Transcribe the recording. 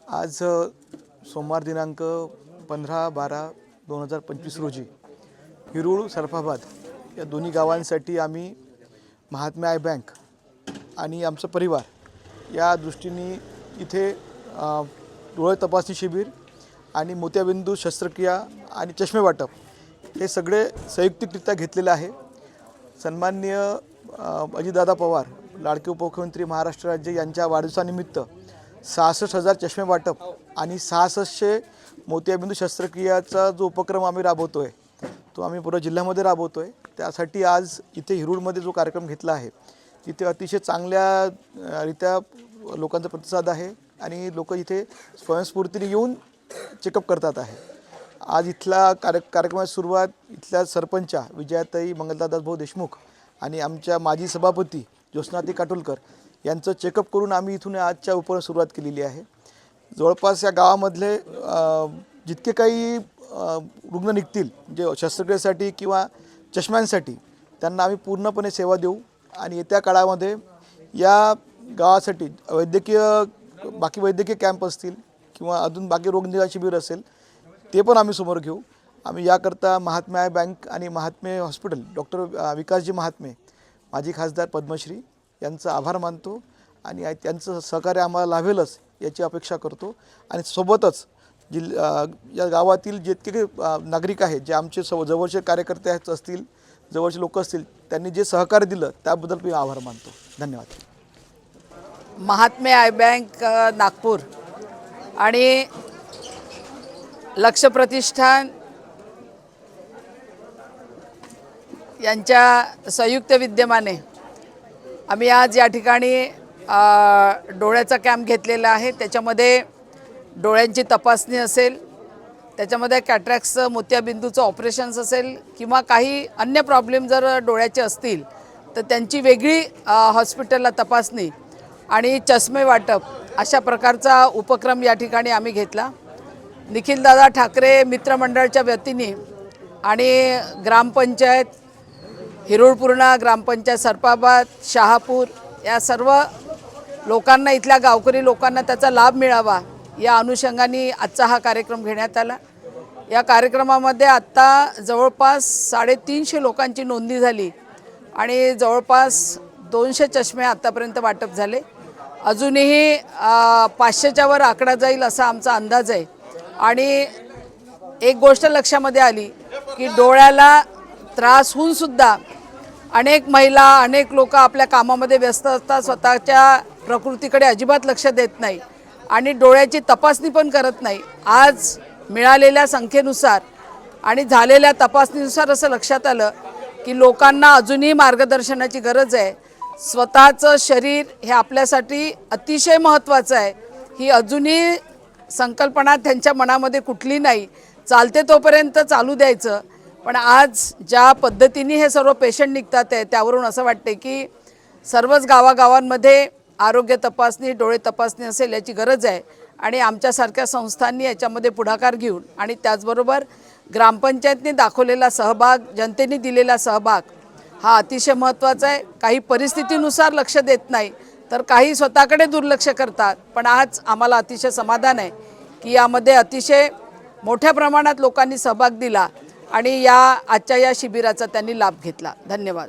आज सोमवार दिनांक 15/12/2025 रोजी हिरूळ सरफाबाद या दोन्ही गावांसाठी आम्ही महात्मा आय बँक आणि आमचा परिवार या दृष्टीने इथे डोळे तपासणी शिबिर आणि मोत्याबिंदू शस्त्रक्रिया आणि चष्मे वाटप हे सगळे संयुक्तिकरित्या घेतलेले आहे। सन्माननीय अजितदादा पवार लाडके उपमुख्यमंत्री महाराष्ट्र राज्य यांच्या वाढदिवसानिमित्त 66,000 चष्मे वाटप आणि 6600 मोतियाबिंदू शस्त्रक्रियाचा जो उपक्रम आम्ही राबवतो आहे तो आम्ही पूर्ण जिल्ह्यामध्ये राबवतो आहे। त्यासाठी आज इथे हिरूळमध्ये जो कार्यक्रम घेतला आहे तिथे अतिशय चांगल्या रीत्या लोकांचा प्रतिसाद आहे आणि लोक इथे स्वयंस्फूर्तीने येऊन चेकअप करतात आहे। आज इथला कार्यक्रमाची सुरुवात इथल्या सरपंचा विजयाताई मंगलदास भाऊ देशमुख आणि आमच्या माजी सभापती ज्योत्स्नाताई काटोलकर यांचं चेकअप करून आम्ही इथून आजच्या उपक्रमाला सुरुवात केलेली आहे। जवळपास या गावामधले जितके काही रुग्ण निघतील जे शस्त्रक्रियेसाठी किंवा चष्म्यांसाठी त्यांना आम्ही पूर्णपणे सेवा देऊ आणि येत्या काळामध्ये या गावासाठी बाकी वैद्यकीय कॅम्प असतील किंवा अजून बाकी रोगनिदान शिबिर असेल ते पण आम्ही समोर घेऊ। आम्ही याकरता महात्मा आय बँक आणि महात्मे हॉस्पिटल डॉक्टर विकासजी महात्मे माजी खासदार पद्मश्री यांचा आभार मानतो आणि त्यांचं सहकार्य आम्हाला लाभेलच याची अपेक्षा करतो। आणि सोबतच या गावातील जितके नागरिक आहेत जे आमचे जवळचे कार्यकर्ते असतील जवळचे लोक असतील त्यांनी जे सहकार्य दिलं त्याबद्दल मी आभार मानतो। धन्यवाद। महात्मे आय बँक नागपूर आणि लक्ष प्रतिष्ठान यांच्या संयुक्त विद्यमाने आम्ही आज या ठिकाणी डोळ्याचा कॅम्प घेतलेला आहे। त्याच्यामध्ये डोळ्यांची तपासणी असेल, त्याच्यामध्ये कॅटरॅक्टचं मोतियाबिंदूचं ऑपरेशन्स असेल किंवा काही अन्य प्रॉब्लेम जर डोळ्याचे असतील तर त्यांची वेगळी हॉस्पिटलला तपासणी आणि चष्मे वाटप अशा प्रकारचा उपक्रम या ठिकाणी आम्ही घेतला। निखिलदादा ठाकरे मित्रमंडळाच्या वतीने आणि ग्रामपंचायत हिरूळ पूर्णा ग्रामपंचायत सरफाबाद शहापूर या सर्व लोकांना इथल्या गावकरी लोकांना त्याचा लाभ मिळावा या अनुषंगाने आजचा हा कार्यक्रम घेण्यात आला। या कार्यक्रमामध्ये आत्ता जवळपास 350 लोकांची नोंदणी झाली आणि जवळपास 200 चष्मे आतापर्यंत वाटप झाले। अजूनही 500च्या वर आकडा जाईल असा आमचा अंदाज आहे। आणि एक गोष्ट लक्षामध्ये आली की डोळ्याला त्रास होऊन सुद्धा अनेक महिला अनेक लोक आपल्या कामामध्ये व्यस्त असतात, स्वतःच्या प्रकृतीकडे अजिबात लक्ष देत नाही आणि डोळ्याची तपासणी पण करत नाही। आज मिळालेल्या संख्येनुसार आणि झालेल्या तपासणीनुसार असं लक्षात आलं की लोकांना अजूनही मार्गदर्शनाची गरज आहे। स्वतःचं शरीर हे आपल्यासाठी अतिशय महत्त्वाचं आहे ही अजूनही संकल्पना त्यांच्या मनामध्ये कुठली नाही। चालते तोपर्यंत चालू द्यायचं, पण आज ज्या पद्धतीने हे सर्व पेशंट निघतात आहे त्यावरून असं वाटते की सर्वच गावागावांमध्ये आरोग्य तपासणी डोळे तपासणी असेल याची गरज आहे आणि आमच्यासारख्या संस्थांनी याच्यामध्ये पुढाकार घेऊन आणि त्याचबरोबर ग्रामपंचायतने दाखवलेला सहभाग जनतेने दिलेला सहभाग हा अतिशय महत्त्वाचा आहे। काही परिस्थितीनुसार लक्ष देत नाही तर काही स्वतःकडे दुर्लक्ष करतात, पण आज आम्हाला अतिशय समाधान आहे की यामध्ये अतिशय मोठ्या प्रमाणात लोकांनी सहभाग दिला आणि आजच्या या शिबिराचा त्यांनी लाभ घेतला। धन्यवाद।